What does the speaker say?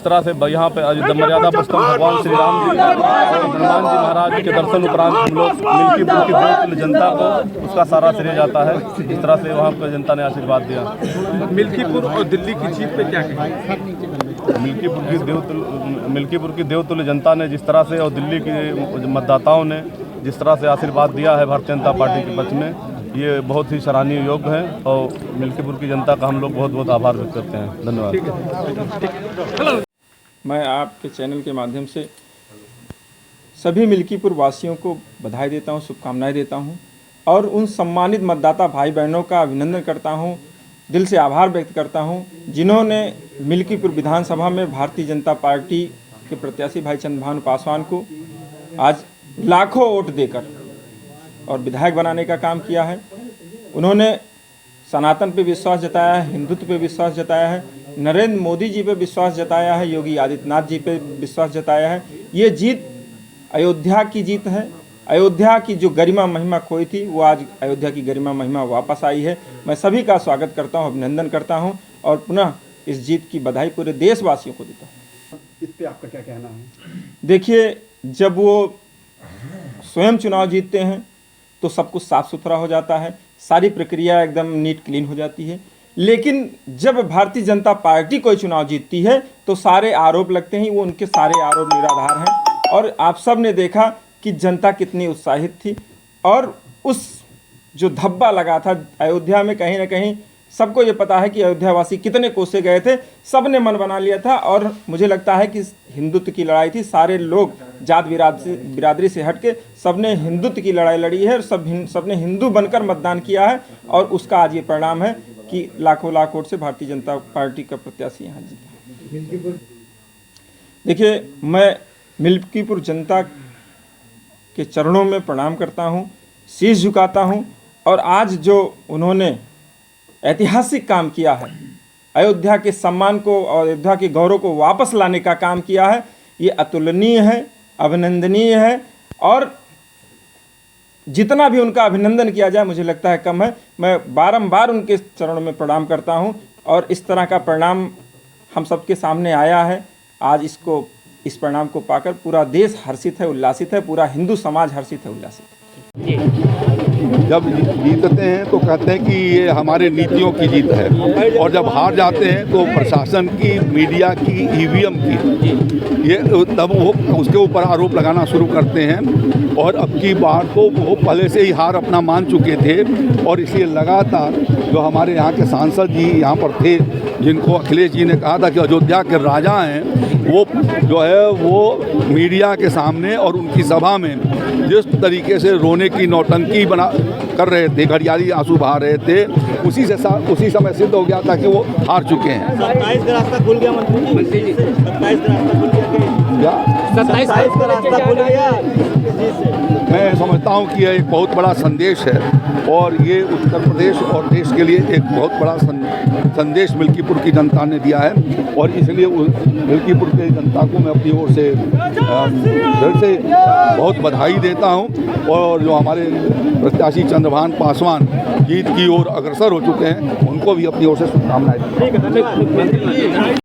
जिस तरह से यहाँ पे मर्यादा पुरुषोत्तम भगवान श्री राम जी और हनुमान जी महाराज के दर्शन उपरांत हम लोग मिल्कीपुर की देवतुल्य जनता को उसका सारा श्रेय जाता है। इस तरह से वहाँ पर जनता ने आशीर्वाद दिया। मिल्कीपुर और दिल्ली की जीत पे क्या कहेंगे? मिल्कीपुर की देवतुल्य जनता ने जिस तरह से और दिल्ली के मतदाताओं ने जिस तरह से आशीर्वाद दिया है भारतीय जनता पार्टी के पक्ष में, ये बहुत ही सराहनीय योग्य है और मिल्कीपुर की जनता का हम लोग बहुत बहुत आभार व्यक्त करते हैं। धन्यवाद। मैं आपके चैनल के माध्यम से सभी मिल्कीपुर वासियों को बधाई देता हूं, शुभकामनाएं देता हूं और उन सम्मानित मतदाता भाई बहनों का अभिनंदन करता हूं, दिल से आभार व्यक्त करता हूं, जिन्होंने मिल्कीपुर विधानसभा में भारतीय जनता पार्टी के प्रत्याशी भाई चंद्रभानु पासवान को आज लाखों वोट देकर और विधायक बनाने का काम किया है। उन्होंने सनातन पे विश्वास जताया है, हिंदुत्व पे विश्वास जताया है, नरेंद्र मोदी जी पे विश्वास जताया है, योगी आदित्यनाथ जी पे विश्वास जताया है। ये जीत अयोध्या की जीत है। अयोध्या की जो गरिमा महिमा खोई थी वो आज अयोध्या की गरिमा महिमा वापस आई है। मैं सभी का स्वागत करता हूँ, अभिनंदन करता हूँ और पुनः इस जीत की बधाई पूरे देशवासियों को देता हूँ। इस पे आपका क्या कहना है? देखिए, जब वो स्वयं चुनाव जीतते हैं तो सब कुछ साफ सुथरा हो जाता है, सारी प्रक्रिया एकदम नीट क्लीन हो जाती है। लेकिन जब भारतीय जनता पार्टी कोई चुनाव जीतती है तो सारे आरोप लगते हैं, वो उनके सारे आरोप निराधार हैं। और आप सब ने देखा कि जनता कितनी उत्साहित थी और उस जो धब्बा लगा था अयोध्या में, कहीं ना कहीं सबको ये पता है कि अयोध्यावासी कितने कोसे गए थे, सब ने मन बना लिया था। और मुझे लगता है कि हिंदुत्व की लड़ाई थी, सारे लोग जात बिरादरी से हटके सबने हिंदुत्व की लड़ाई लड़ी है और सबने हिंदू बनकर मतदान किया है और उसका आज ये परिणाम है कि लाखों लाख वोट से भारतीय जनता पार्टी का प्रत्याशी यहाँ जीता। देखिए, मैं मिल्कीपुर जनता के चरणों में प्रणाम करता हूँ, शीश झुकाता हूँ और आज जो उन्होंने ऐतिहासिक काम किया है, अयोध्या के सम्मान को और अयोध्या के गौरव को वापस लाने का काम किया है, ये अतुलनीय है, अभिनंदनीय है और जितना भी उनका अभिनंदन किया जाए मुझे लगता है कम है। मैं बारंबार उनके चरणों में प्रणाम करता हूं और इस तरह का परिणाम हम सबके सामने आया है। आज इस परिणाम को पाकर पूरा देश हर्षित है, उल्लासित है, पूरा हिंदू समाज हर्षित है, उल्लासित है। जब जीतते हैं तो कहते हैं कि ये हमारे नीतियों की जीत है और जब हार जाते हैं तो प्रशासन की, मीडिया की, ईवीएम की, ये तब वो उसके ऊपर आरोप लगाना शुरू करते हैं। और अब की बार तो वो पहले से ही हार अपना मान चुके थे और इसलिए लगातार जो हमारे यहाँ के सांसद जी यहाँ पर थे, जिनको अखिलेश जी ने कहा था कि अयोध्या के राजा हैं, वो जो है वो मीडिया के सामने और उनकी सभा में जिस तरीके से रोने की नौटंकी कर रहे थे, घड़ियाली आंसू बहा रहे थे, उसी समय सिद्ध हो गया था कि वो हार चुके हैं। 27 का रास्ता खुल गया मंत्री जी, 27 का रास्ता खुल गया, 27 का रास्ता खुल गया। मैं समझता हूँ कि यह एक बहुत बड़ा संदेश है और ये उत्तर प्रदेश और देश के लिए एक बहुत बड़ा संदेश मिल्कीपुर की जनता ने दिया है और इसलिए मिल्कीपुर की जनता को मैं अपनी ओर से दिल से बहुत बधाई देता हूँ। और जो हमारे प्रत्याशी चंद्रभानु पासवान जीत की ओर अग्रसर हो चुके हैं, उनको भी अपनी ओर से शुभकामनाएं।